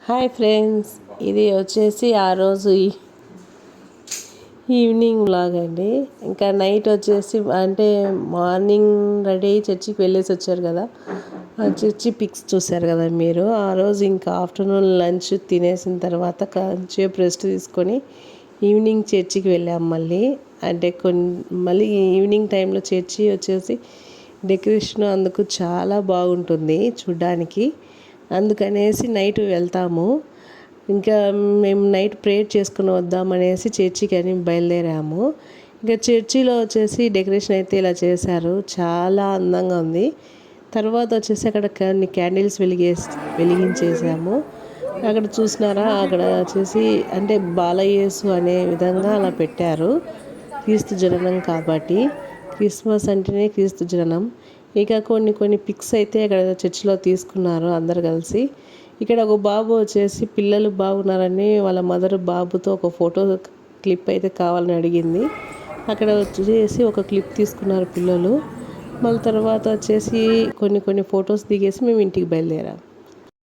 Hi friends, ఇది వచ్చేసి ఆ రోజు ఈవినింగ్ వ్లాగ్ అండి. ఇంకా నైట్ వచ్చేసి అంటే మార్నింగ్ రెడీ అయ్యి చర్చికి వెళ్ళేసి వచ్చారు కదా, ఆ చర్చి పిక్స్ చూశారు కదా మీరు. ఆ రోజు ఇంకా ఆఫ్టర్నూన్ లంచ్ తినేసిన తర్వాత కొంచెంసేపు రెస్ట్ తీసుకొని ఈవినింగ్ చర్చికి వెళ్ళాం మళ్ళీ. అంటే మళ్ళీ ఈవినింగ్ టైంలో చర్చి వచ్చేసి డెకరేషన్ అందుకు చాలా బాగుంటుంది చూడ్డానికి. అందుకనేసి నైట్ వెళ్తాము. ఇంకా మేము నైట్ ప్రేయర్ చేసుకుని వద్దామనేసి చర్చికి అని బయలుదేరాము. ఇంకా చర్చిలో వచ్చేసి డెకరేషన్ అయితే ఇలా చేశారు, చాలా అందంగా ఉంది. తర్వాత వచ్చేసి అక్కడ కొన్ని క్యాండిల్స్ వెలిగించేసాము. అక్కడ చూసినారా, అక్కడ వచ్చేసి అంటే బాలయేసు అనే విధంగా అలా పెట్టారు. క్రీస్తు జననం కాబట్టి, క్రిస్మస్ అంటేనే క్రీస్తు జననం. ఇక కొన్ని పిక్స్ అయితే అక్కడ చర్చిలో తీసుకున్నారు అందరు కలిసి. ఇక్కడ ఒక బాబు వచ్చేసి పిల్లలు బాగున్నారని వాళ్ళ మదర్ బాబుతో ఒక ఫోటో క్లిప్ అయితే కావాలని అడిగింది. అక్కడ వచ్చేసి ఒక క్లిప్ తీసుకున్నారు పిల్లలు. మళ్ళీ తర్వాత వచ్చేసి కొన్ని ఫొటోస్ దిగేసి మేము ఇంటికి బయలుదేరాం.